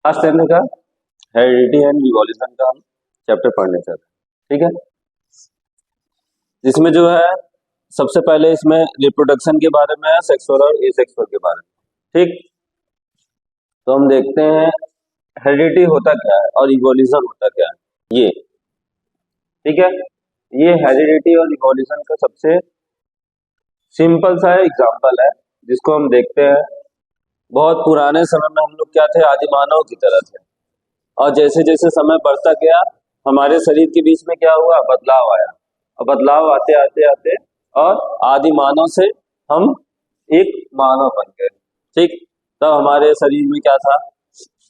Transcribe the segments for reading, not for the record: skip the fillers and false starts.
Last time का heredity and evolution का हम चैप्टर पढ़ने चाहते हैं, ठीक है। जिसमें जो है सबसे पहले इसमें रिप्रोडक्शन के बारे में है, सेक्सुअल और एसेक्सुअल के बारे में, ठीक। तो हम देखते हैं हेरिडिटी होता क्या है और इवोल्यूशन होता क्या है, ये ठीक है। ये हेरिडिटी और इवोल्यूशन का सबसे सिंपल सा एग्जांपल है जिसको हम देखते हैं। बहुत पुराने समय में हम लोग क्या थे, आदिमानव की तरह थे, और जैसे जैसे समय बढ़ता गया हमारे शरीर के बीच में क्या हुआ, बदलाव आया, और बदलाव आते आते आते और आदि मानव से हम एक मानव बन गए, ठीक। तब हमारे शरीर में क्या था,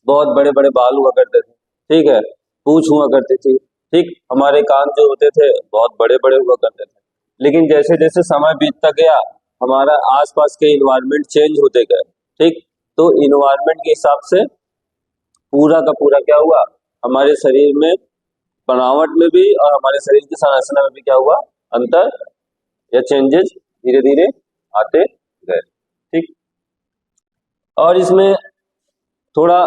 बहुत बड़े बड़े बाल हुआ करते थे, ठीक है, पूंछ हुआ करती थी, ठीक, हमारे कान जो होते थे बहुत बड़े बड़े हुआ करते थे। लेकिन जैसे जैसे समय बीतता गया हमारा आसपास के इन्वायरमेंट चेंज होते गए, ठीक। तो इन्वायरमेंट के हिसाब से पूरा का पूरा क्या हुआ, हमारे शरीर में बनावट में भी और हमारे शरीर की संरचना में भी क्या हुआ, अंतर या चेंजेस धीरे धीरे आते गए, ठीक। और इसमें थोड़ा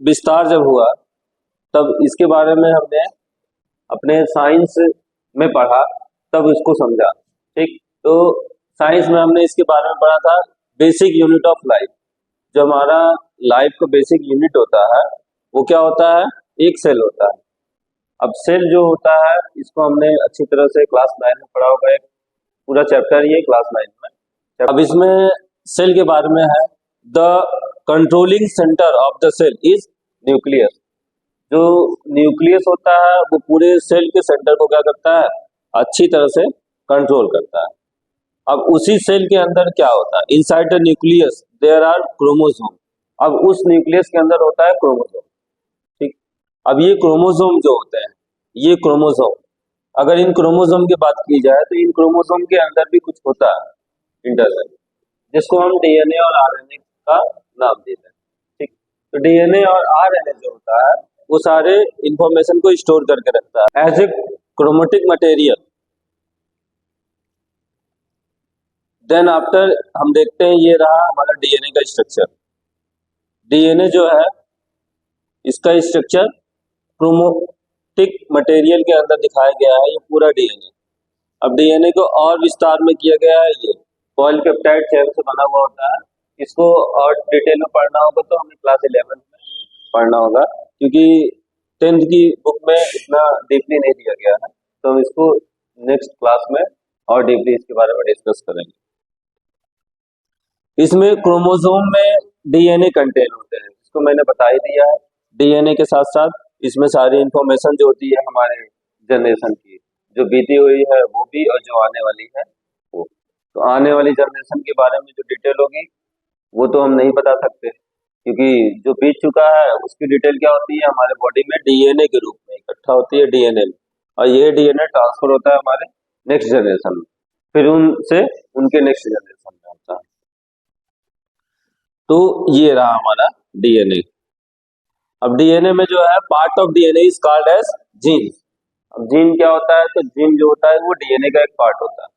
विस्तार जब हुआ तब इसके बारे में हमने अपने साइंस में पढ़ा, तब इसको समझा, ठीक। तो साइंस में हमने इसके बारे में पढ़ा था बेसिक यूनिट ऑफ लाइफ। जो हमारा लाइफ का बेसिक यूनिट होता है वो क्या होता है, एक सेल होता है। अब सेल जो होता है इसको हमने अच्छी तरह से क्लास 9 में पढ़ा होगा, एक पूरा चैप्टर ये क्लास 9 में। अब इसमें सेल के बारे में है, the controlling centre of the cell is nucleus. जो न्यूक्लियस होता है वो पूरे सेल के सेंटर को क्या करता है, अच्छी तरह से कंट्रोल करता है। अब उसी सेल के अंदर क्या होता है, inside the nucleus there are chromosome. अब उस न्यूक्लियस के अंदर होता है क्रोमोसोम, ठीक। अब ये क्रोमोसोम जो होते हैं, ये क्रोमोसोम, अगर इन क्रोमोसोम की बात की जाए तो इन क्रोमोसोम के अंदर भी कुछ होता है इंटरसेल, जिसको हम डीएनए और आरएनए का नाम देते हैं, ठीक। तो डीएनए और आरएनए जो होता है वो सारे इंफॉर्मेशन को स्टोर करके रखता है as a chromatic material. Then after हम देखते हैं ये रहा हमारा डीएनए का स्ट्रक्चर। डीएनए जो है इसका स्ट्रक्चर क्रोमेटिक मटेरियल के अंदर दिखाया गया है, ये पूरा डीएनए। अब डीएनए को और विस्तार में किया गया है, ये पॉलीपेप्टाइड चेन से बना हुआ होता है। इसको और डिटेल में पढ़ना होगा तो हमें क्लास 11 में पढ़ना होगा, क्योंकि 10th की बुक में इतना डीपली नहीं दिया गया है, तो हम इसको नेक्स्ट क्लास में और डीपली इसके बारे में डिस्कस करेंगे। इसमें क्रोमोसोम में डीएनए कंटेन होते हैं, इसको मैंने बता ही दिया है। डीएनए के साथ साथ इसमें सारी इंफॉर्मेशन जो होती है हमारे जनरेशन की, जो बीती हुई है वो भी और जो आने वाली है वो। तो आने वाली जनरेशन के बारे में जो डिटेल होगी वो तो हम नहीं बता सकते, क्योंकि जो बीत चुका है उसकी डिटेल क्या होती है, हमारे बॉडी में डीएनए के रूप में इकट्ठा होती है डीएनए में, और ये डीएनए ट्रांसफर होता है हमारे नेक्स्ट जनरेशन में, फिर उनसे उनके नेक्स्ट जनरेशन में होता है। तो ये रहा हमारा डीएनए। अब डीएनए में जो है part of DNA is called as gene. अब जीन क्या होता है, तो जीन जो होता है वो डीएनए का एक पार्ट होता है,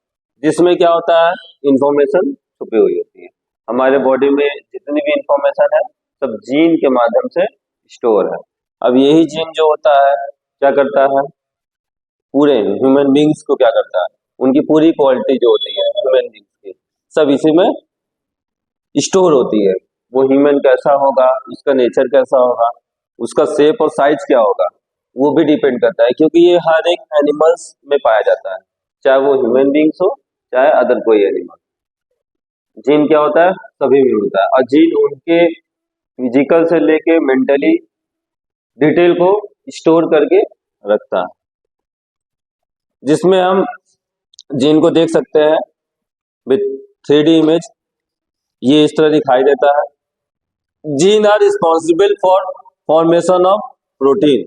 जिसमें क्या होता है, इंफॉर्मेशन छुपी हुई होती है। हमारे बॉडी में जितनी भी इंफॉर्मेशन है सब जीन के माध्यम से स्टोर है। अब यही जीन जो होता है क्या करता है, पूरे ह्यूमन बींग्स को क्या करता है, उनकी पूरी क्वालिटी जो होती है ह्यूमन बींग्स की सब इसी में स्टोर होती है। वो ह्यूमन कैसा होगा, उसका नेचर कैसा होगा, उसका शेप और साइज क्या होगा, वो भी डिपेंड करता है, क्योंकि ये हर एक एनिमल्स में पाया जाता है, चाहे वो ह्यूमन बींग्स हो चाहे अदर कोई एनिमल। जीन क्या होता है, सभी में होता है, और जीन उनके फिजिकल से लेके मेंटली डिटेल को स्टोर करके रखता है, जिसमें हम जीन को देख सकते हैं विथ 3D इमेज। ये इस तरह दिखाई देता है। Gene are responsible for formation of protein.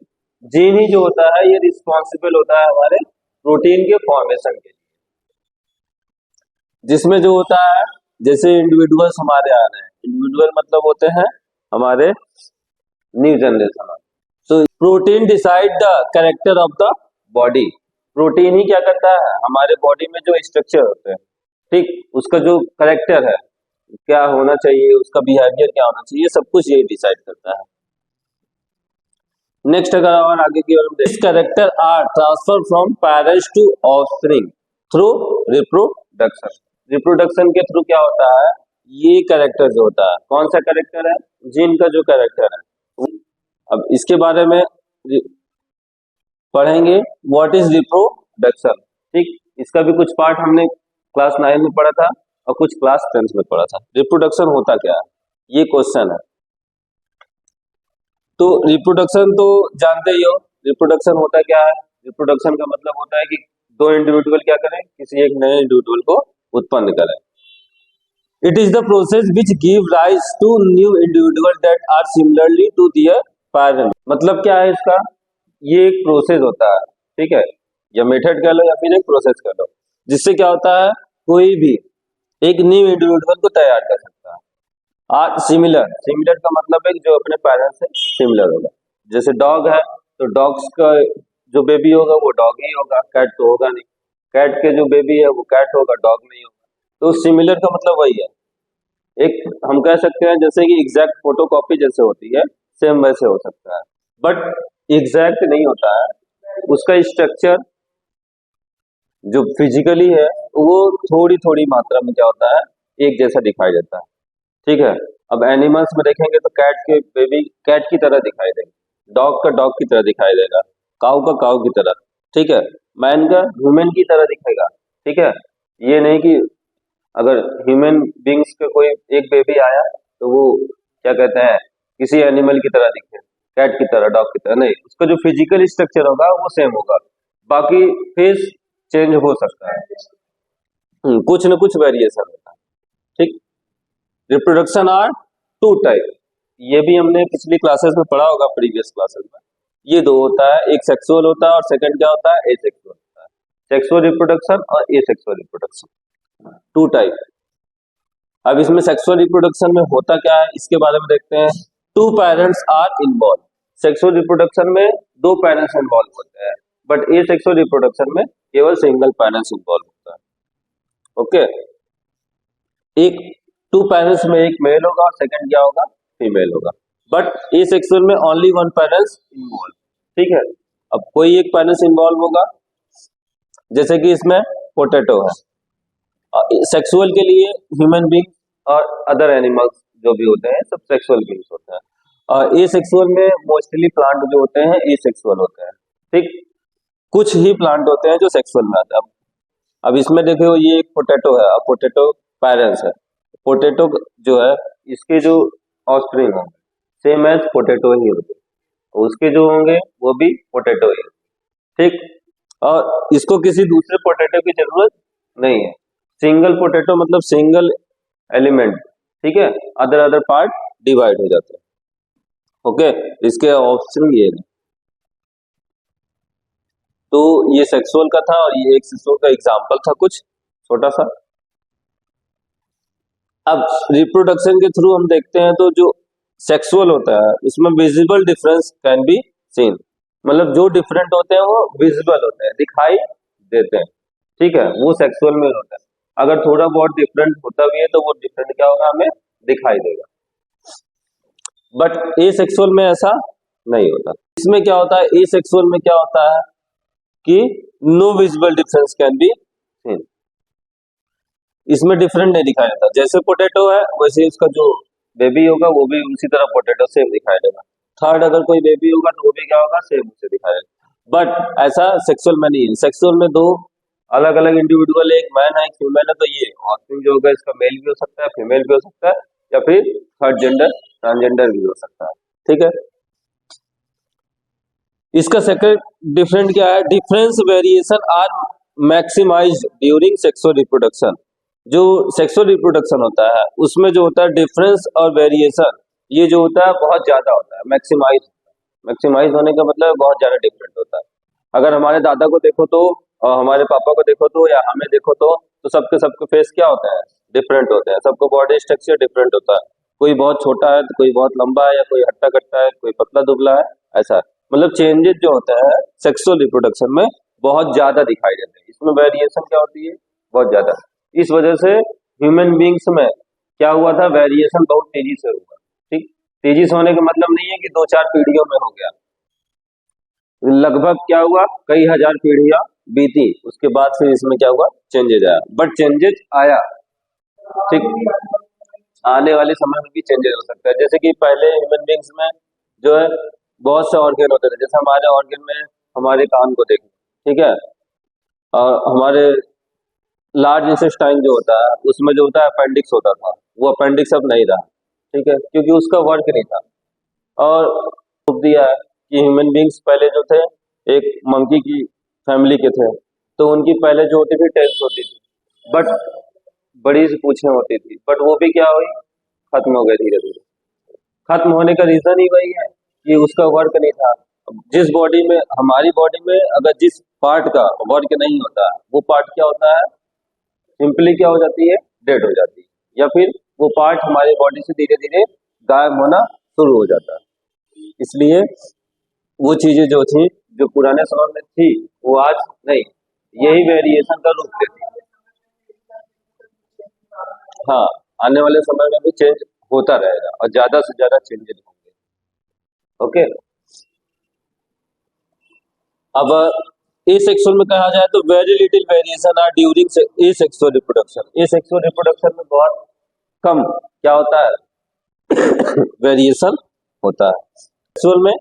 Gene ही जो होता है ये रिस्पॉन्सिबल होता है हमारे प्रोटीन के फॉर्मेशन के लिए, जिसमें जो होता है जैसे इंडिविजुअल्स हमारे आ रहे हैं, इंडिविजुअल मतलब होते हैं हमारे न्यू जनरेशन। तो protein decide the character of the body. Protein ही क्या करता है, हमारे बॉडी में जो स्ट्रक्चर होते हैं, ठीक, उसका जो कैरेक्टर है क्या होना चाहिए, उसका बिहेवियर क्या होना चाहिए, सब कुछ ये डिसाइड करता है। नेक्स्ट अगर और आगे की ओर this character are transfer from parents to offspring through reproduction. Reproduction के थ्रू क्या होता है, ये कैरेक्टर जो होता है, कौन सा कैरेक्टर है, जीन का जो कैरेक्टर है। अब इसके बारे में पढ़ेंगे, व्हाट इज रिप्रोडक्शन। ठीक, इसका भी कुछ पार्ट हमने क्लास 9 में पढ़ा था और कुछ क्लास 10 में पढ़ा था। रिप्रोडक्शन होता क्या है, ये क्वेश्चन है। तो रिप्रोडक्शन तो जानते ही हो, रिप्रोडक्शन होता क्या है। रिप्रोडक्शन का मतलब होता है कि दो इंडिविजुअल क्या करें, किसी एक नए इंडिविजुअल को उत्पन्न करें। It is the process which give rise to new individual that are similarly to their parent. मतलब क्या है इसका, ये एक प्रोसेस होता है, ठीक है, या मेथड कह लो या फिर एक प्रोसेस कह लो, जिससे क्या होता है, कोई भी एक न्यू इंडिविजुअल को तैयार कर सकता है। सिमिलर, सिमिलर का मतलब है कि जो अपने पेरेंट्स से सिमिलर होगा। जैसे डॉग है तो डॉग्स का जो बेबी होगा वो डॉग ही होगा, कैट तो होगा नहीं। कैट के जो बेबी है वो कैट होगा, डॉग नहीं होगा। तो सिमिलर का मतलब वही है, एक हम कह सकते हैं जैसे कि एग्जैक्ट फोटोकॉपी जैसे होती है, सेम वैसे हो सकता है, बट एग्जैक्ट नहीं होता है। उसका स्ट्रक्चर जो फिजिकली है वो थोड़ी थोड़ी मात्रा में क्या होता है, एक जैसा दिखाई देता है। ठीक है, अब एनिमल्स में देखेंगे तो कैट के बेबी कैट की तरह दिखाई देगा, डॉग का डॉग की तरह दिखाई देगा, काऊ का काऊ की तरह, ठीक है, मैन का ह्यूमन की तरह दिखेगा। ठीक है, ये नहीं कि अगर ह्यूमन बींग्स का कोई एक बेबी आया तो वो क्या कहते हैं किसी एनिमल की तरह दिखे, कैट की तरह, डॉग की तरह नहीं, उसका जो फिजिकल स्ट्रक्चर होगा वो सेम होगा, बाकी फेस चेंज हो सकता है, कुछ न कुछ वेरिएशन होता है। ठीक, रिप्रोडक्शन आर टू टाइप, ये भी हमने पिछली क्लासेस में पढ़ा होगा, प्रीवियस क्लासेस में। ये दो होता है, एक सेक्सुअल होता है और सेकंड क्या होता है, एसेक्सुअल होता है। सेक्सुअल रिप्रोडक्शन और एसेक्सुअल रिप्रोडक्शन, टू टाइप। अब इसमें सेक्सुअल रिप्रोडक्शन में होता क्या है, इसके बारे में देखते हैं। Two parents are involve. Sexual reproduction में दो पेरेंट्स इन्वॉल्व होते हैं, बट एसेक्सुअल रिप्रोडक्शन में केवल सिंगल पेरेंट्स इन्वॉल्व होता है। ओके, एक टू पेरेंट्स में एक मेल होगा और सेकंड क्या होगा, फीमेल होगा, बट एसेक्सुअल में ओनली वन पेरेंट्स इन्वॉल्व। ठीक है, अब कोई एक पेरेंट्स इन्वॉल्व होगा, जैसे कि इसमें पोटैटो है। सेक्सुअल के लिए ह्यूमन बींग और अदर एनिमल्स जो भी होते हैं सब सेक्सुअल बींग्स होते हैं, और एसेक्सुअल में मोस्टली प्लांट जो होते हैं एसेक्सुअल होते हैं। ठीक, कुछ ही प्लांट होते हैं जो सेक्सुअल में आते हैं। अब इसमें देखो ये एक पोटैटो है, अब पोटैटो पेरेंट्स है, पोटैटो जो है इसके जो ऑफस्प्रिंग होंगे सेम एज पोटैटो ही होंगे, उसके जो होंगे वो भी पोटैटो ही होंगे। ठीक, और इसको किसी दूसरे पोटैटो की जरूरत नहीं है, सिंगल पोटैटो मतलब सिंगल एलिमेंट। ठीक है, अदर अदर पार्ट डिवाइड हो जाते हैं। ओके, इसके ऑप्शन ये है। तो ये सेक्सुअल का था और ये एक सेक्सुअल का एग्जांपल था कुछ छोटा सा। अब रिप्रोडक्शन के थ्रू हम देखते हैं तो जो सेक्सुअल होता है उसमें visible difference can be scene, मतलब जो डिफरेंट होते हैं वो विजिबल होते हैं, दिखाई देते हैं। ठीक है, वो सेक्सुअल में होता है। अगर थोड़ा बहुत डिफरेंट होता भी है तो वो डिफरेंट क्या होगा, हमें दिखाई देगा, बट ए सेक्सुअल में ऐसा नहीं होता। इसमें क्या होता है, ए सेक्सुअल में क्या होता है कि no visible difference can be seen, इसमें डिफरेंट नहीं दिखाई देता। जैसे पोटैटो है वैसे उसका जो बेबी होगा वो भी उसी तरह पोटैटो सेम दिखाई देगा। थर्ड अगर कोई बेबी होगा तो वो भी क्या होगा, सेम उसे दिखाई देगा, बट ऐसा सेक्सुअल में नहीं है। सेक्सुअल में दो अलग अलग इंडिविजुअल, एक मैन है एक फीमेल है, तो ये ऑफस्प्रिंग जो होगा इसका मेल भी हो सकता है, फीमेल भी हो सकता है, या फिर थर्ड जेंडर ट्रांसजेंडर भी हो सकता है। ठीक है, इसका सेकंड डिफरेंट क्या है, difference variation are maximized during sexual reproduction. जो सेक्सुअल रिप्रोडक्शन होता है उसमें जो होता है डिफरेंस और वेरिएशन ये जो होता है बहुत ज्यादा होता है, मैक्सिमाइज होने का मतलब बहुत ज्यादा डिफरेंट होता है। अगर हमारे दादा को देखो तो और हमारे पापा को देखो तो या हमें देखो तो सबके फेस क्या होते हैं, डिफरेंट होते हैं, सबको बॉडी स्ट्रक्चर डिफरेंट होता है, कोई बहुत छोटा है तो कोई बहुत लंबा है, या कोई हट्टा कट्टा है, कोई पतला दुबला है, ऐसा मतलब चेंजेस जो होता है सेक्सुअल रिप्रोडक्शन में बहुत ज्यादा दिखाई देते हैं। इसमें वेरिएशन क्या होती है, बहुत ज्यादा। इस वजह से ह्यूमन बींग्स में क्या हुआ था, वेरिएशन बहुत तेजी से हुआ। ठीक, तेजी से होने का मतलब नहीं है कि 2-4 पीढ़ियों में हो गया, लगभग क्या हुआ, कई हजार पीढ़ियां बीती, उसके बाद फिर इसमें क्या हुआ, चेंजेज आया, बट चेंजेज आया। ठीक, आने वाले समय में भी चेंजेस हो सकता है। जैसे कि पहले ह्यूमन बींग्स में जो है बहुत से ऑर्गन होते थे, जैसे हमारे ऑर्गन में हमारे कान को देखें, ठीक है, और हमारे लार्ज इंटेस्टाइन जो होता है उसमें जो होता है अपेंडिक्स होता था, वो अपेंडिक्स अब नहीं रहा, ठीक है, क्योंकि उसका वर्क नहीं था। और प्रूफ दिया है कि ह्यूमन बींग्स पहले जो थे एक मंकी की फैमिली के थे, तो उनकी पहले जो होती थी टेल्स होती थी, बट बड़ी सी पूंछें होती थी, बट वो भी क्या हुई, खत्म हो गई धीरे धीरे। खत्म होने का रीजन ही वही है कि उसका वर्क नहीं था। अब जिस बॉडी में, हमारी बॉडी में अगर जिस पार्ट का वर्क नहीं होता है, वो पार्ट क्या होता है, सिंपली क्या हो जाती है, डेड हो जाती है, या फिर वो पार्ट हमारे बॉडी से धीरे धीरे गायब होना शुरू हो जाता है। इसलिए वो चीजें जो थी, जो पुराने समय में थी, वो आज नहीं, यही वेरिएशन का रूप लेती है। हाँ, आने वाले समय में भी चेंज होता रहेगा और ज्यादा से ज्यादा चेंजेस होंगे। ओके, अब एसेक्सुअल में कहा जाए तो very little variation are during asexual reproduction. Asexual reproduction में बहुत कम क्या होता है, वेरिएशन होता है। सेक्सुअल में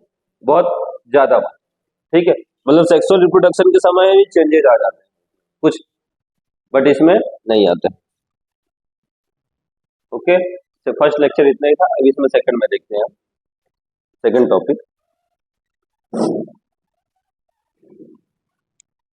बहुत ज्यादा, ठीक है, मतलब सेक्सुअल रिप्रोडक्शन के समय भी चेंजेस आ जाते हैं कुछ, बट इसमें नहीं आते। ओके, तो फर्स्ट लेक्चर इतना ही था, अब इसमें सेकंड में देखते हैं, सेकंड टॉपिक।